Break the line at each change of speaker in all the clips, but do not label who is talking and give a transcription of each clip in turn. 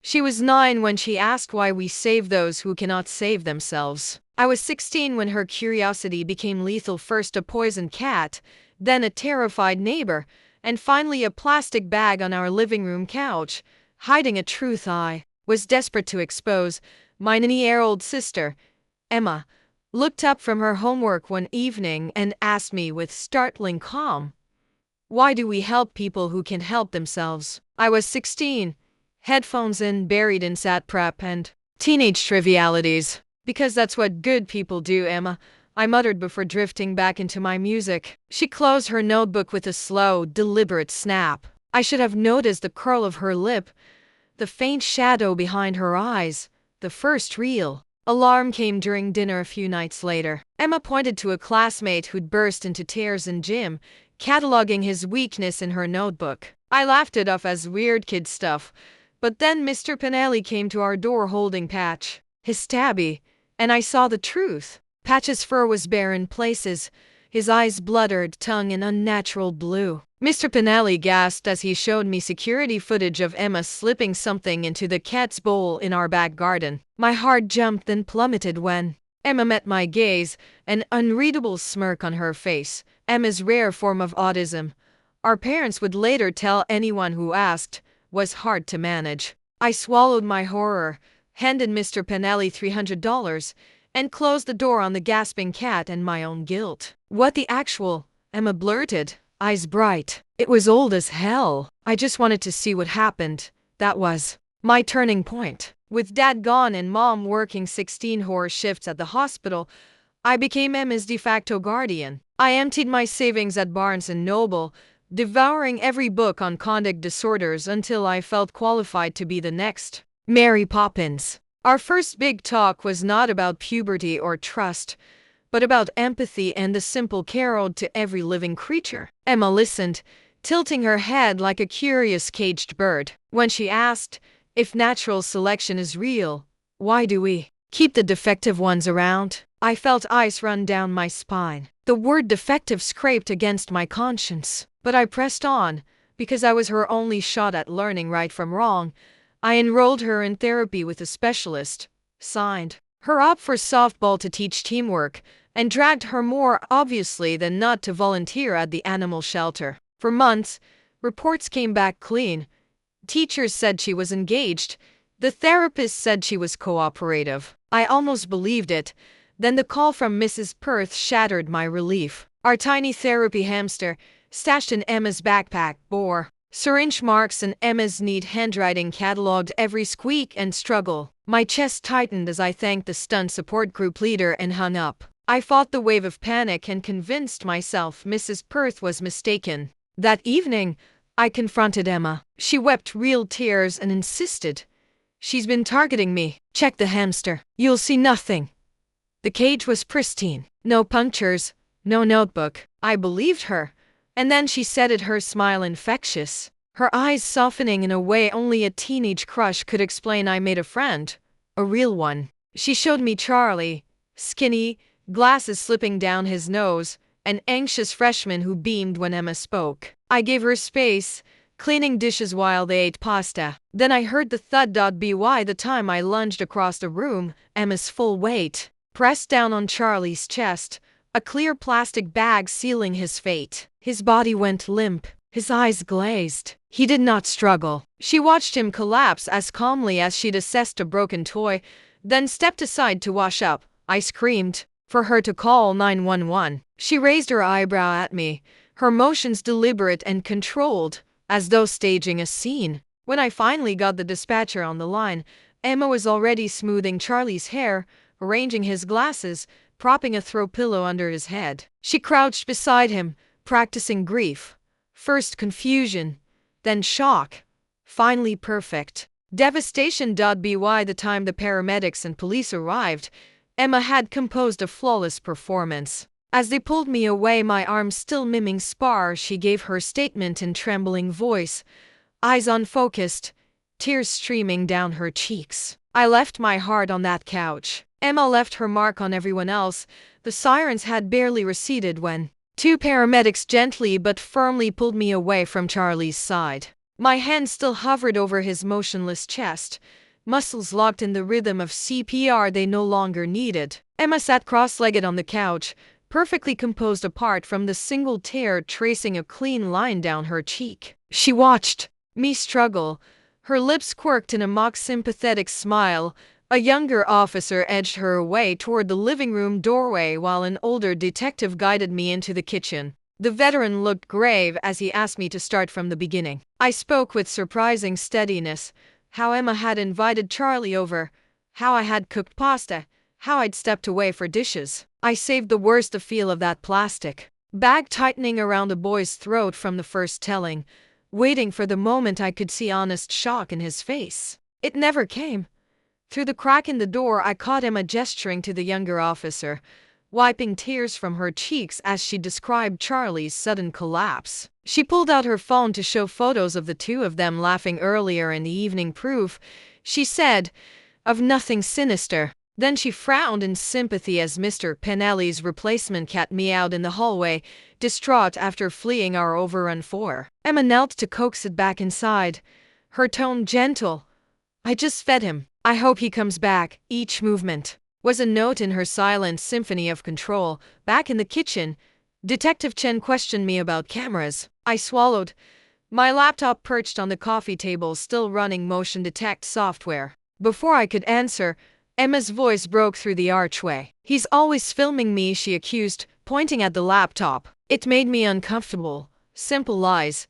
She was 9 when she asked why we save those who cannot save themselves. I was 16 when her curiosity became lethal, first a poisoned cat, then a terrified neighbor, and finally a plastic bag on our living room couch, hiding a truth I was desperate to expose. My 9-year-old sister, Emma, looked up from her homework one evening and asked me with startling calm, "Why do we help people who can help themselves?" I was 16, headphones in, buried in sat prep and teenage trivialities. "Because that's what good people do, Emma," I muttered before drifting back into my music. She closed her notebook with a slow, deliberate snap. I should have noticed the curl of her lip, the faint shadow behind her eyes. The first real alarm came during dinner a few nights later. Emma pointed to a classmate who'd burst into tears in gym, cataloging his weakness in her notebook. I laughed it off as weird kid stuff, but then Mr. Pinelli came to our door holding Patch, his tabby, and I saw the truth. Patch's fur was bare in places, his eyes bloodred, tongue an unnatural blue. Mr. Pinelli gasped as he showed me security footage of Emma slipping something into the cat's bowl in our back garden. My heart jumped then plummeted when Emma met my gaze, an unreadable smirk on her face. Emma's rare form of autism, our parents would later tell anyone who asked, was hard to manage. I swallowed my horror, handed Mr. Pinelli $300, and closed the door on the gasping cat and my own guilt. "What the actual?" Emma blurted, eyes bright. It was old as hell. I just wanted to see what happened. That was my turning point. With Dad gone and Mom working 16-hour shifts at the hospital, I became Emma's de facto guardian. I emptied my savings at Barnes & Noble, devouring every book on conduct disorders until I felt qualified to be the next Mary Poppins. Our first big talk was not about puberty or trust, but about empathy and the simple care owed to every living creature. Emma listened, tilting her head like a curious caged bird. When she asked, "If natural selection is real, why do we keep the defective ones around?" I felt ice run down my spine. The word defective scraped against my conscience, but I pressed on, because I was her only shot at learning right from wrong. I enrolled her in therapy with a specialist, signed her up for softball to teach teamwork, and dragged her more obviously than not to volunteer at the animal shelter. For months, reports came back clean. Teachers said she was engaged. The therapist said she was cooperative. I almost believed it. Then the call from Mrs. Perth shattered my relief. Our tiny therapy hamster, stashed in Emma's backpack, bore syringe marks, and Emma's neat handwriting cataloged every squeak and struggle. My chest tightened as I thanked the stunt support group leader and hung up. I fought the wave of panic and convinced myself Mrs. Perth was mistaken. That evening, I confronted Emma. She wept real tears and insisted, "She's been targeting me. Check the hamster. You'll see nothing." The cage was pristine. No punctures, no notebook. I believed her. And then she said it, her smile infectious, her eyes softening in a way only a teenage crush could explain. I made a friend, a real one. She showed me Charlie, skinny, glasses slipping down his nose, an anxious freshman who beamed when Emma spoke. I gave her space, cleaning dishes while they ate pasta. Then I heard the thud.by the time I lunged across the room, Emma's full weight pressed down on Charlie's chest, a clear plastic bag sealing his fate. His body went limp, his eyes glazed. He did not struggle. She watched him collapse as calmly as she'd assessed a broken toy, then stepped aside to wash up. I screamed for her to call 911. She raised her eyebrow at me, her motions deliberate and controlled, as though staging a scene. When I finally got the dispatcher on the line, Emma was already smoothing Charlie's hair, arranging his glasses, propping a throw pillow under his head. She crouched beside him, practicing grief. First confusion, then shock, finally perfect devastation. By the time the paramedics and police arrived, Emma had composed a flawless performance. As they pulled me away, my arm still miming spar, she gave her statement in trembling voice, eyes unfocused, tears streaming down her cheeks. I left my heart on that couch. Emma left her mark on everyone else. The sirens had barely receded when two paramedics gently but firmly pulled me away from Charlie's side. My hand still hovered over his motionless chest, muscles locked in the rhythm of CPR they no longer needed. Emma sat cross-legged on the couch, perfectly composed apart from the single tear tracing a clean line down her cheek. She watched me struggle, her lips quirked in a mock sympathetic smile. A younger officer edged her away toward the living room doorway while an older detective guided me into the kitchen. The veteran looked grave as he asked me to start from the beginning. I spoke with surprising steadiness. How Emma had invited Charlie over, how I had cooked pasta, how I'd stepped away for dishes. I saved the worst to feel of that plastic bag tightening around the boy's throat from the first telling, waiting for the moment I could see honest shock in his face. It never came. Through the crack in the door, I caught Emma gesturing to the younger officer, wiping tears from her cheeks as she described Charlie's sudden collapse. She pulled out her phone to show photos of the two of them laughing earlier in the evening, proof, she said, of nothing sinister. Then she frowned in sympathy as Mr. Pennelly's replacement cat meowed in the hallway, distraught after fleeing our overrun floor. Emma knelt to coax it back inside, her tone gentle. I just fed him. I hope he comes back. Each movement was a note in her silent symphony of control. Back in the kitchen, Detective Chen questioned me about cameras. I swallowed, my laptop perched on the coffee table still running motion detect software. Before I could answer, Emma's voice broke through the archway. He's always filming me, she accused, pointing at the laptop. It made me uncomfortable. Simple lies,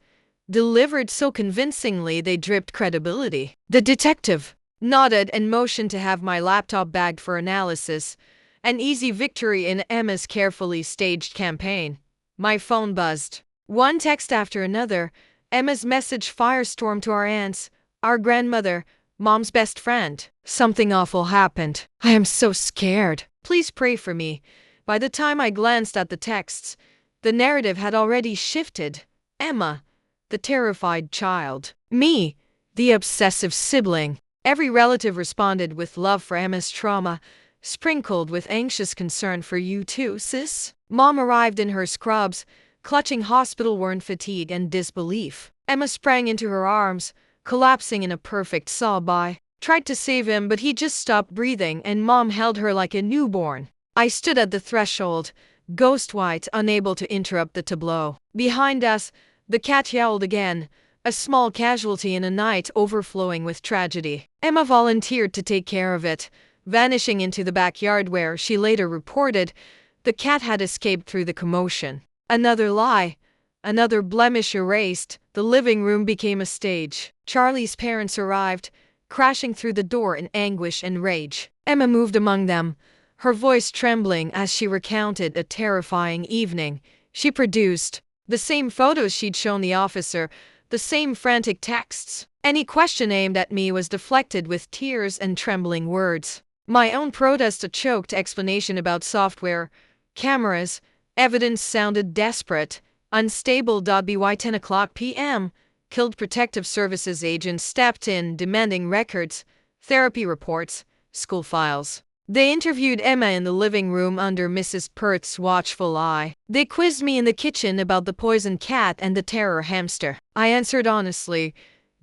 delivered so convincingly they dripped credibility. The detective nodded and motioned to have my laptop bagged for analysis, an easy victory in Emma's carefully staged campaign. My phone buzzed. One text after another, Emma's message firestormed to our aunts, our grandmother, Mom's best friend. Something awful happened. I am so scared. Please pray for me. By the time I glanced at the texts, the narrative had already shifted. Emma, the terrified child. Me, the obsessive sibling. Every relative responded with love for Emma's trauma, sprinkled with anxious concern for you too, sis. Mom arrived in her scrubs, clutching hospital-worn fatigue and disbelief. Emma sprang into her arms, collapsing in a perfect sob. I tried to save him, but he just stopped breathing and Mom held her like a newborn. I stood at the threshold, ghost-white, unable to interrupt the tableau. Behind us, the cat yowled again, a small casualty in a night overflowing with tragedy. Emma volunteered to take care of it, vanishing into the backyard where, she later reported, the cat had escaped through the commotion. Another lie, another blemish erased. The living room became a stage. Charlie's parents arrived, crashing through the door in anguish and rage. Emma moved among them, her voice trembling as she recounted a terrifying evening. She produced the same photos she'd shown the officer, the same frantic texts. Any question aimed at me was deflected with tears and trembling words. My own protest, a choked explanation about software, cameras, evidence sounded desperate. Unstable. By 10 o'clock p.m., Killed Protective Services agents stepped in, demanding records, therapy reports, school files. They interviewed Emma in the living room under Mrs. Perth's watchful eye. They quizzed me in the kitchen about the poisoned cat and the terror hamster. I answered honestly,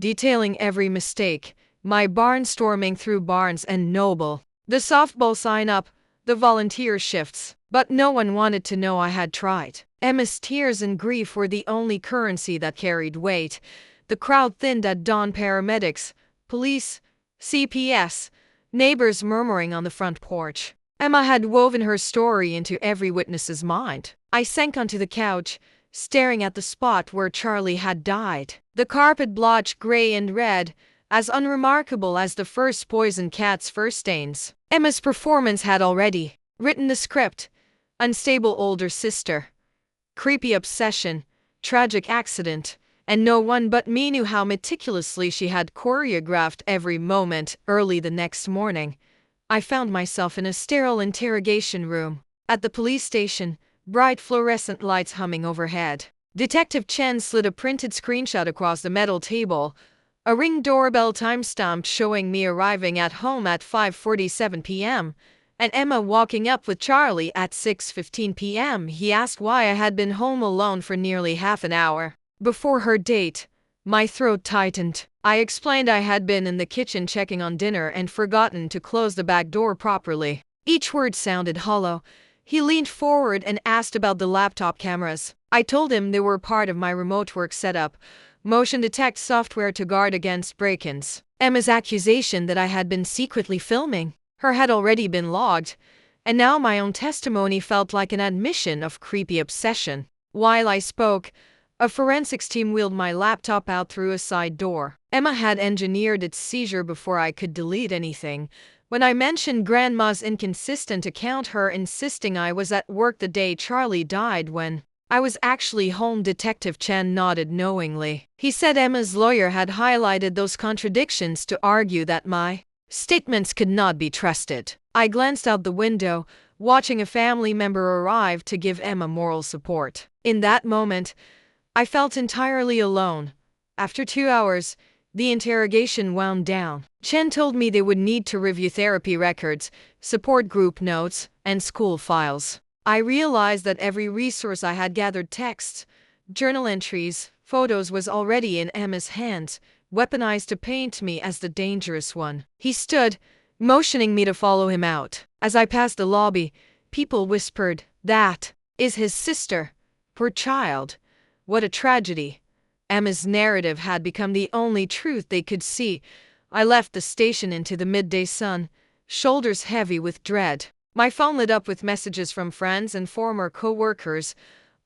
detailing every mistake, my barnstorming through Barnes and Noble, the softball sign-up, the volunteer shifts. But no one wanted to know I had tried. Emma's tears and grief were the only currency that carried weight. The crowd thinned at dawn. Paramedics, police, CPS, neighbors murmuring on the front porch. Emma had woven her story into every witness's mind. I sank onto the couch, staring at the spot where Charlie had died. The carpet blotched gray and red, as unremarkable as the first poisoned cat's fur stains. Emma's performance had already written the script. Unstable older sister, creepy obsession, tragic accident, and no one but me knew how meticulously she had choreographed every moment. Early the next morning, I found myself in a sterile interrogation room. At the police station, bright fluorescent lights humming overhead. Detective Chen slid a printed screenshot across the metal table, a Ring doorbell timestamp showing me arriving at home at 5:47 p.m., and Emma walking up with Charlie at 6:15 p.m. He asked why I had been home alone for nearly half an hour before her date, My throat tightened. I explained I had been in the kitchen checking on dinner and forgotten to close the back door properly. Each word sounded hollow. He leaned forward and asked about the laptop cameras. I told him they were part of my remote work setup, motion detect software to guard against break-ins. Emma's accusation that I had been secretly filming her had already been logged, and now my own testimony felt like an admission of creepy obsession. While I spoke, a forensics team wheeled my laptop out through a side door. Emma had engineered its seizure before I could delete anything. When I mentioned Grandma's inconsistent account, her insisting I was at work the day Charlie died when I was actually home, Detective Chen nodded knowingly. He said Emma's lawyer had highlighted those contradictions to argue that my statements could not be trusted. I glanced out the window, watching a family member arrive to give Emma moral support. In that moment, I felt entirely alone. After 2 hours, the interrogation wound down. Chen told me they would need to review therapy records, support group notes, and school files. I realized that every resource I had gathered, texts, journal entries, photos, was already in Emma's hands, weaponized to paint me as the dangerous one. He stood, motioning me to follow him out. As I passed the lobby, people whispered, "That is his sister. Poor child. What a tragedy." Emma's narrative had become the only truth they could see. I left the station into the midday sun, shoulders heavy with dread. My phone lit up with messages from friends and former co-workers,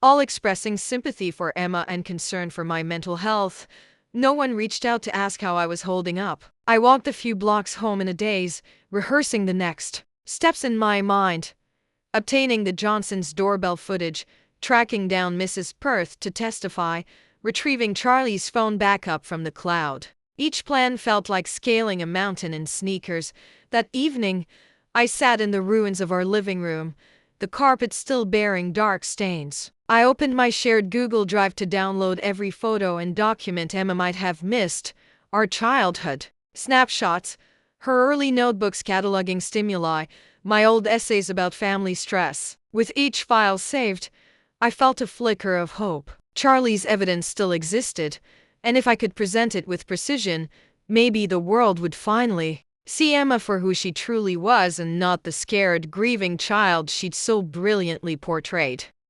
all expressing sympathy for Emma and concern for my mental health. No one reached out to ask how I was holding up. I walked a few blocks home in a daze, rehearsing the next steps in my mind. Obtaining the Johnsons' doorbell footage, tracking down Mrs. Perth to testify, retrieving Charlie's phone backup from the cloud. Each plan felt like scaling a mountain in sneakers. That evening, I sat in the ruins of our living room, the carpet still bearing dark stains. I opened my shared Google Drive to download every photo and document Emma might have missed. Our childhood snapshots, her early notebooks cataloging stimuli, my old essays about family stress. With each file saved, I felt a flicker of hope. Charlie's evidence still existed, and if I could present it with precision, maybe the world would finally see Emma for who she truly was and not the scared, grieving child she'd so brilliantly portrayed.